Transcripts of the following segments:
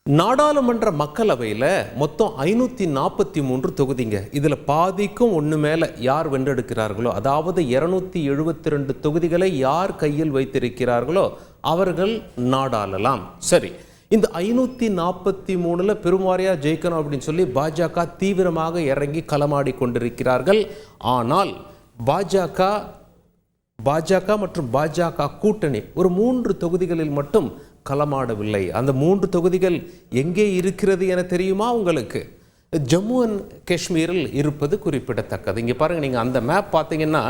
நாடாளுமன்ற மக்களவையில் மொத்தம் 543 தொகுதிங்க. இதில் பாதிக்கும் ஒன்று மேலே யார் வென்றெடுக்கிறார்களோ, அதாவது 272 தொகுதிகளை யார் கையில் வைத்திருக்கிறார்களோ அவர்கள் நாடாளலாம். சரி, இந்த 543 பெரும்வாரியாக ஜெயிக்கணும் அப்படின்னு சொல்லி பாஜக தீவிரமாக இறங்கி களமாடி கொண்டிருக்கிறார்கள். ஆனால் பாஜக மற்றும் பாஜக கூட்டணி ஒரு 3 தொகுதிகளில் மட்டும் களமாடவில்லை. அந்த 3 தொகுதிகள் எங்கே இருக்கிறது என தெரியுமா உங்களுக்கு? ஜம்மு அண்ட் காஷ்மீரில் இருப்பது குறிப்பிடத்தக்கது. இங்கே பாருங்கள், நீங்கள் அந்த மேப் பார்த்தீங்கன்னா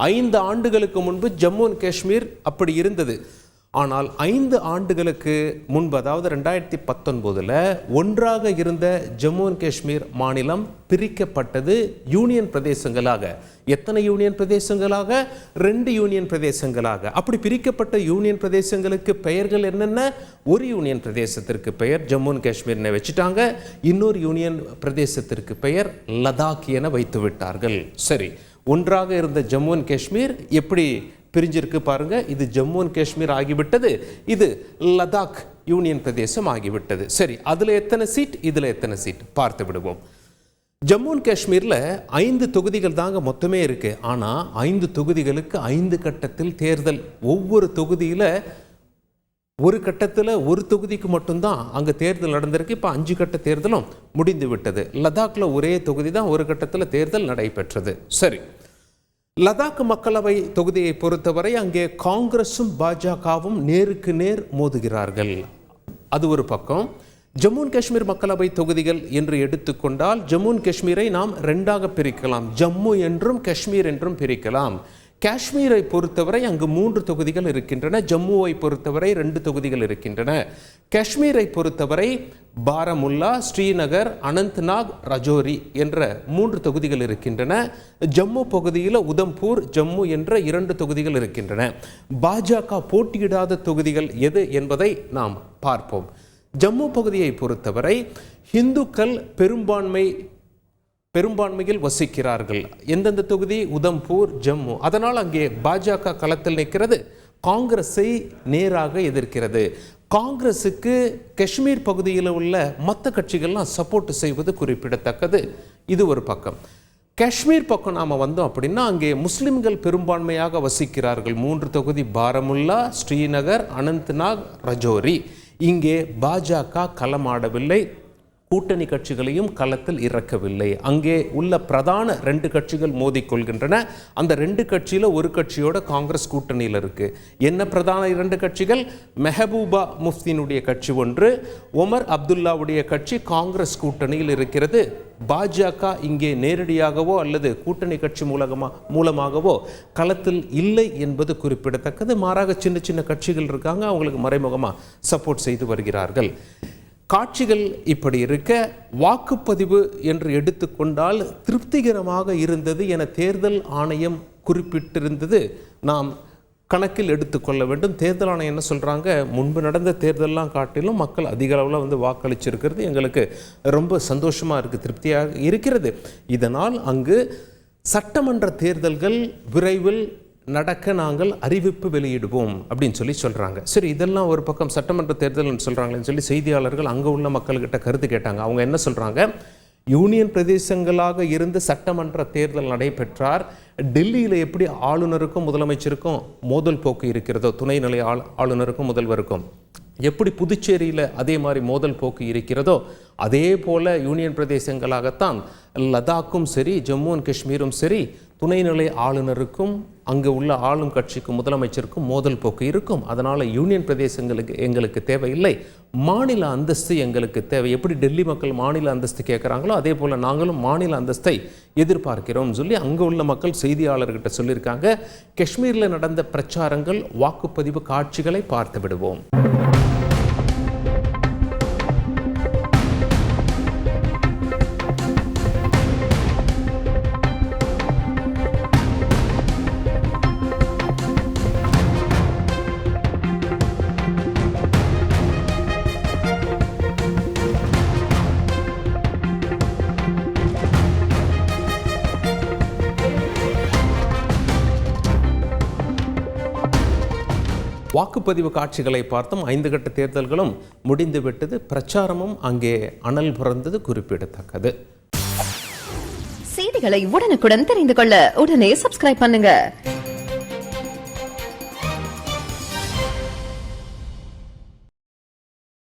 5 ஆண்டுகளுக்கு முன்பு ஜம்மு அண்ட் காஷ்மீர் அப்படி இருந்தது. ஆனால் 5 ஆண்டுகளுக்கு முன்பு, அதாவது 2019 ஒன்றாக இருந்த ஜம்மு அண்ட் காஷ்மீர் மாநிலம் பிரிக்கப்பட்டது யூனியன் பிரதேசங்களாக. எத்தனை யூனியன் பிரதேசங்களாக? 2 யூனியன் பிரதேசங்களாக. அப்படி பிரிக்கப்பட்ட யூனியன் பிரதேசங்களுக்கு பெயர்கள் என்னென்ன? ஒரு யூனியன் பிரதேசத்திற்கு பெயர் ஜம்மு அண்ட் காஷ்மீர்னு வச்சுட்டாங்க, இன்னொரு யூனியன் பிரதேசத்திற்கு பெயர் லடாக் என வைத்து விட்டார்கள். சரி, ஒன்றாக இருந்த ஜம்மு அண்ட் காஷ்மீர் எப்படி பிரிஞ்சிருக்கு பாருங்க. இது ஜம்மு அண்ட் காஷ்மீர் ஆகிவிட்டது, இது லடாக் யூனியன் பிரதேசம் ஆகிவிட்டது. சரி, அதுல எத்தனை சீட், இதுல எத்தனை சீட் பார்த்து விடுவோம். ஜம்மு அண்ட் காஷ்மீரில் 5 தொகுதிகள் தாங்க மொத்தமே இருக்கு. ஆனால் 5 தொகுதிகளுக்கு 5 கட்டத்தில் தேர்தல். ஒவ்வொரு தொகுதியில் ஒரு கட்டத்தில் ஒரு தொகுதிக்கு மட்டும்தான் அங்கே தேர்தல் நடந்திருக்கு. இப்போ 5 கட்ட தேர்தலும் முடிந்து விட்டது. லடாக்ல ஒரே தொகுதி தான் ஒரு கட்டத்தில் தேர்தல் நடைபெற்றது. சரி, லடாக் மக்களவை தொகுதியை பொறுத்தவரை அங்கே காங்கிரஸும் பாஜகவும் நேருக்கு நேர் மோதுகிறார்கள். அது ஒரு பக்கம். ஜம்மு அண்ட் காஷ்மீர் மக்களவை தொகுதிகள் என்று எடுத்துக்கொண்டால் ஜம்மு அண்ட் காஷ்மீரை நாம் 2ஆக பிரிக்கலாம். ஜம்மு என்றும் காஷ்மீர் என்றும் பிரிக்கலாம். காஷ்மீரை பொறுத்தவரை அங்கு 3 தொகுதிகள் இருக்கின்றன. ஜம்முவை பொறுத்தவரை 2 தொகுதிகள் இருக்கின்றன. காஷ்மீரை பொறுத்தவரை பாரமுல்லா, ஸ்ரீநகர், அனந்த்நாக், ரஜோரி என்ற 3 தொகுதிகள் இருக்கின்றன. ஜம்மு பகுதியில் உதம்பூர், ஜம்மு என்ற 2 தொகுதிகள் இருக்கின்றன. பாஜக போட்டியிடாத தொகுதிகள் எது என்பதை நாம் பார்ப்போம். ஜம்மு பகுதியை பொறுத்தவரை இந்துக்கள் பெரும்பான்மையில் வசிக்கிறார்கள். எந்தெந்த தொகுதி? உதம்பூர், ஜம்மு. அதனால் அங்கே பாஜக களத்தில் நிற்கிறது, காங்கிரஸை நேராக எதிர்க்கிறது. காங்கிரஸுக்கு காஷ்மீர் பகுதியில் உள்ள மற்ற கட்சிகள்லாம் சப்போர்ட் செய்வது குறிப்பிடத்தக்கது. இது ஒரு பக்கம். காஷ்மீர் பக்கம் நாம் வந்தோம் அப்படின்னா அங்கே முஸ்லிம்கள் பெரும்பான்மையாக வசிக்கிறார்கள். 3 தொகுதி பாரமுல்லா, ஸ்ரீநகர், அனந்த்நாக், ரஜோரி. இங்கே பாஜக களமாடவில்லை, கூட்டணி கட்சிகளையும் களத்தில் இறக்கவில்லை. அங்கே உள்ள பிரதான 2 கட்சிகள் மோதிக்கொள்கின்றன. அந்த 2 கட்சியில் ஒரு கட்சியோட காங்கிரஸ் கூட்டணியில் இருக்கு. என்ன பிரதான 2 கட்சிகள்? மெஹபூபா முஃப்தினுடைய கட்சி ஒன்று, ஒமர் அப்துல்லாவுடைய கட்சி காங்கிரஸ் கூட்டணியில் இருக்கிறது. பாஜக இங்கே நேரடியாகவோ அல்லது கூட்டணி கட்சி மூலமாகவோ களத்தில் இல்லை என்பது குறிப்பிடத்தக்கது. மாறாக சின்ன சின்ன கட்சிகள் இருக்காங்க, அவங்களுக்கு மறைமுகமாக சப்போர்ட் செய்து வருகிறார்கள். காட்சிகள் இப்படி இருக்க, வாக்குப்பதிவு என்று எடுத்துக்கொண்டால் திருப்திகரமாக இருந்தது என தேர்தல் ஆணையம் குறிப்பிட்டிருந்தது நாம் கணக்கில் எடுத்துக்கொள்ள வேண்டும். தேர்தல் ஆணையம் என்ன சொல்கிறாங்க? முன்பு நடந்த தேர்தலெலாம் காட்டிலும் மக்கள் அதிக அளவில் வாக்களிச்சிருக்கிறது எங்களுக்கு ரொம்ப சந்தோஷமாக இருக்குது, திருப்தியாக இருக்கிறது. இதனால் அங்கு சட்டமன்ற தேர்தல்கள் விரைவில் நடக்க நாங்கள் அறிவிப்பு வெளியிடுவோம் அப்படின்னு சொல்கிறாங்க. சரி, இதெல்லாம் ஒரு பக்கம் சட்டமன்ற தேர்தல்னு சொல்கிறாங்களேன்னு சொல்லி செய்தியாளர்கள் அங்கே உள்ள மக்கள்கிட்ட கருத்து கேட்டாங்க. அவங்க என்ன சொல்கிறாங்க? யூனியன் பிரதேசங்களாக இருந்து சட்டமன்ற தேர்தல் நடைபெற்றார். டெல்லியில் எப்படி ஆளுநருக்கும் முதலமைச்சருக்கும் மோதல் போக்கு இருக்கிறதோ, துணைநிலை ஆளுநருக்கும் முதல்வருக்கும், எப்படி புதுச்சேரியில் அதே மாதிரி மோதல் போக்கு இருக்கிறதோ, அதே போல யூனியன் பிரதேசங்களாகத்தான் லடாக்கும் சரி ஜம்மு அண்ட் காஷ்மீரும் சரி துணைநிலை ஆளுநருக்கும் அங்கே உள்ள ஆளும் கட்சிக்கும் முதலமைச்சருக்கும் மோதல் போக்கு இருக்கும். அதனால் யூனியன் பிரதேசங்களுக்கு எங்களுக்கு தேவையில்லை, மாநில அந்தஸ்து எங்களுக்கு தேவை. எப்படி டெல்லி மக்கள் மாநில அந்தஸ்து கேட்குறாங்களோ அதே போல் நாங்களும் மாநில அந்தஸ்தை எதிர்பார்க்கிறோம் சொல்லி அங்கே உள்ள மக்கள் செய்தியாளர்கிட்ட சொல்லியிருக்காங்க. காஷ்மீரில் நடந்த பிரச்சாரங்கள், வாக்குப்பதிவு காட்சிகளை பார்த்து விடுவோம். வாக்குப்பதிவு காட்சிகளை பார்த்தோம். 5 கட்ட தேர்தல்களும் முடிந்துவிட்டது. பிரச்சாரமும் அங்கே அனல் புரந்தது குறிப்பிடத்தக்கது. செய்திகளை உடனுக்குடன் தெரிந்து கொள்ள உடனே சப்ஸ்கிரைப் பண்ணுங்க.